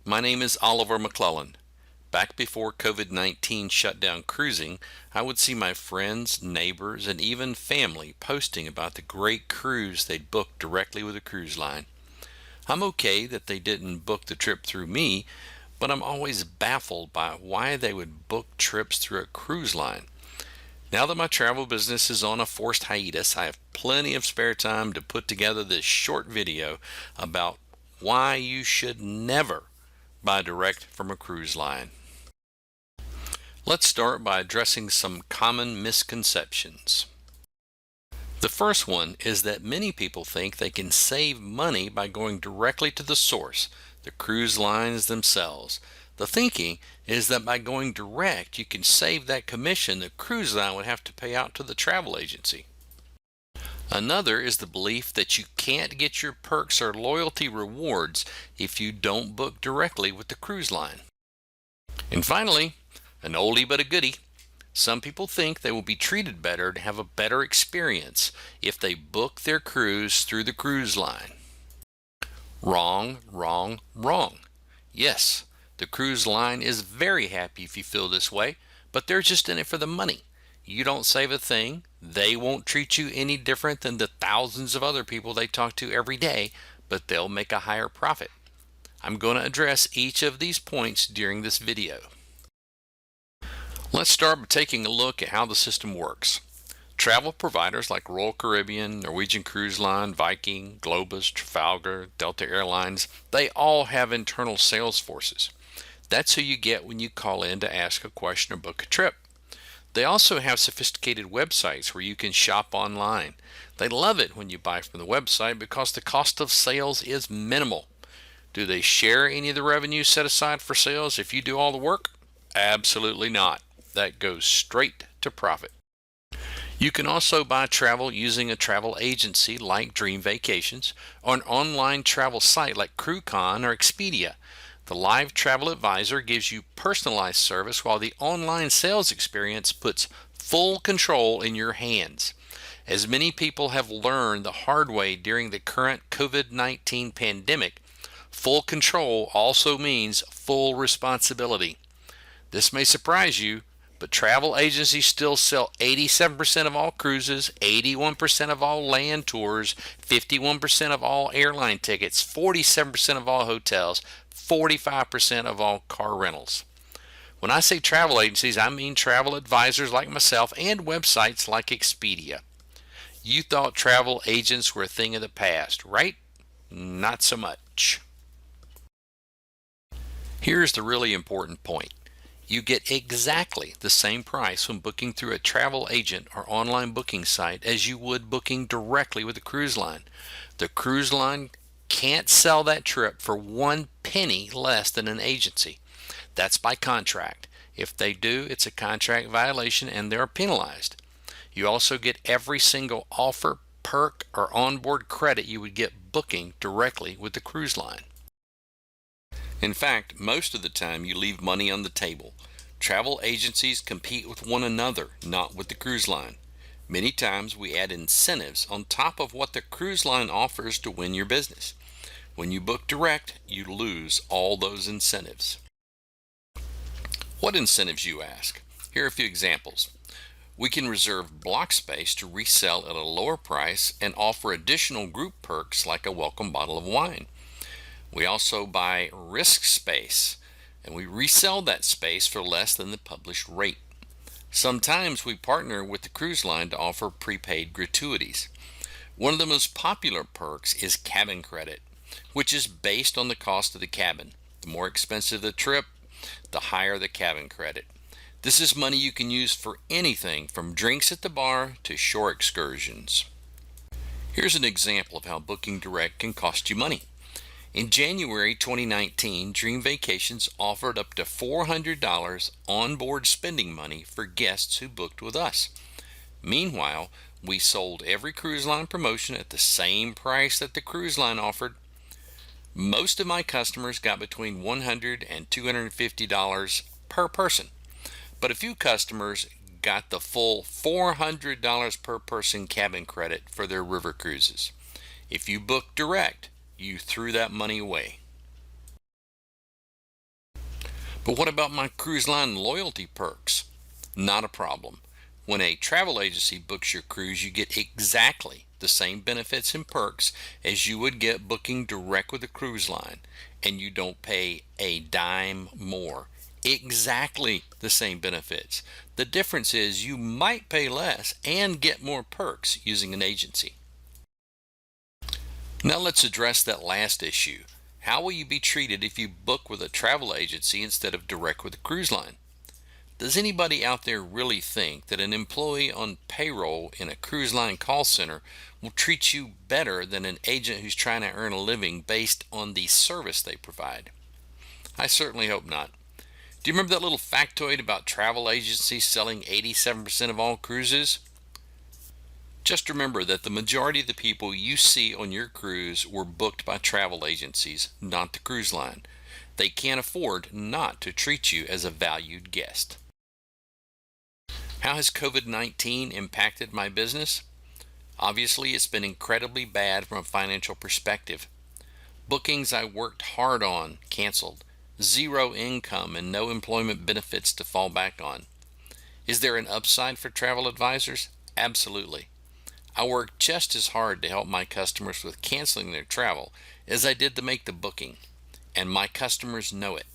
My name is Oliver McClellan. Back before COVID-19 shut down cruising, I would see my friends, neighbors, and even family posting about the great cruise they'd booked directly with a cruise line. I'm okay that they didn't book the trip through me, but I'm always baffled by why they would book trips through a cruise line. Now that my travel business is on a forced hiatus, I have plenty of spare time to put together this short video about why you should never buy direct from a cruise line. Let's start by addressing some common misconceptions. The first one is that many people think they can save money by going directly to the source, the cruise lines themselves. The thinking is that by going direct, you can save that commission the cruise line would have to pay out to the travel agency. Another is the belief that you can't get your perks or loyalty rewards if you don't book directly with the cruise line. And finally, an oldie but a goodie. Some people think they will be treated better and have a better experience if they book their cruise through the cruise line. Wrong, wrong, wrong. Yes, the cruise line is very happy if you feel this way, but they're just in it for the money. You don't save a thing. They won't treat you any different than the thousands of other people they talk to every day, but they'll make a higher profit. I'm going to address each of these points during this video. Let's start by taking a look at how the system works. Travel providers like Royal Caribbean, Norwegian Cruise Line, Viking, Globus, Trafalgar, Delta Airlines, they all have internal sales forces. That's who you get when you call in to ask a question or book a trip. They also have sophisticated websites where you can shop online. They love it when you buy from the website because the cost of sales is minimal. Do they share any of the revenue set aside for sales if you do all the work? Absolutely not. That goes straight to profit. You can also buy travel using a travel agency like Dream Vacations or an online travel site like CrewCon or Expedia. The live travel advisor gives you personalized service while the online sales experience puts full control in your hands. As many people have learned the hard way during the current COVID-19 pandemic, full control also means full responsibility. This may surprise you, but travel agencies still sell 87% of all cruises, 81% of all land tours, 51% of all airline tickets, 47% of all hotels, 45% of all car rentals. When I say travel agencies, I mean travel advisors like myself and websites like Expedia. You thought travel agents were a thing of the past, right? Not so much. Here's the really important point. You get exactly the same price when booking through a travel agent or online booking site as you would booking directly with a cruise line. The cruise line can't sell that trip for 1 penny less than an agency. That's by contract. If they do, it's a contract violation and they're penalized. You also get every single offer, perk, or onboard credit you would get booking directly with the cruise line. In fact, most of the time you leave money on the table. Travel agencies compete with one another, not with the cruise line. Many times we add incentives on top of what the cruise line offers to win your business. When you book direct, you lose all those incentives. What incentives, you ask? Here are a few examples. We can reserve block space to resell at a lower price and offer additional group perks like a welcome bottle of wine. We also buy risk space, and we resell that space for less than the published rate. Sometimes we partner with the cruise line to offer prepaid gratuities. One of the most popular perks is cabin credit, which is based on the cost of the cabin. The more expensive the trip, the higher the cabin credit. This is money you can use for anything from drinks at the bar to shore excursions. Here's an example of how booking direct can cost you money. In January 2019, Dream Vacations offered up to $400 onboard spending money for guests who booked with us. Meanwhile, we sold every cruise line promotion at the same price that the cruise line offered. Most of my customers got between $100 and $250 per person, but a few customers got the full $400 per person cabin credit for their river cruises. If you book direct, you threw that money away. But what about my cruise line loyalty perks? Not a problem. When a travel agency books your cruise, you get exactly the same benefits and perks as you would get booking direct with a cruise line, and you don't pay a dime more. Exactly the same benefits. The difference is you might pay less and get more perks using an agency. Now let's address that last issue. How will you be treated if you book with a travel agency instead of direct with a cruise line? Does anybody out there really think that an employee on payroll in a cruise line call center will treat you better than an agent who's trying to earn a living based on the service they provide? I certainly hope not. Do you remember that little factoid about travel agencies selling 87% of all cruises? Just remember that the majority of the people you see on your cruise were booked by travel agencies, not the cruise line. They can't afford not to treat you as a valued guest. How has COVID-19 impacted my business? Obviously, it's been incredibly bad from a financial perspective. Bookings I worked hard on canceled. Zero income and no employment benefits to fall back on. Is there an upside for travel advisors? Absolutely. I work just as hard to help my customers with canceling their travel as I did to make the booking, and my customers know it.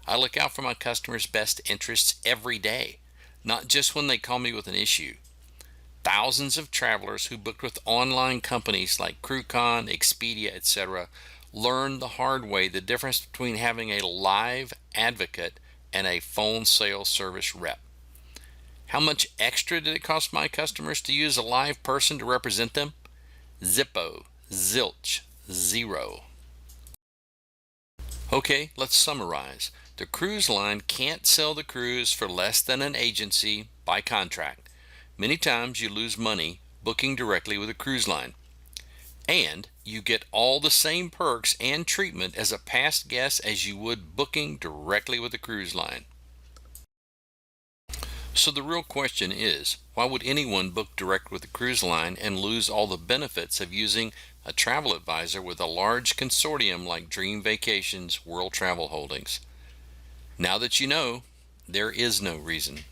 I look out for my customers' best interests every day, not just when they call me with an issue. Thousands of travelers who booked with online companies like CrewCon, Expedia, etc. learned the hard way the difference between having a live advocate and a phone sales service rep. How much extra did it cost my customers to use a live person to represent them? Zippo, zilch, zero. Okay, let's summarize. The cruise line can't sell the cruise for less than an agency by contract. Many times you lose money booking directly with a cruise line. And you get all the same perks and treatment as a past guest as you would booking directly with a cruise line. So the real question is, why would anyone book direct with a cruise line and lose all the benefits of using a travel advisor with a large consortium like Dream Vacations World Travel Holdings? Now that you know, there is no reason.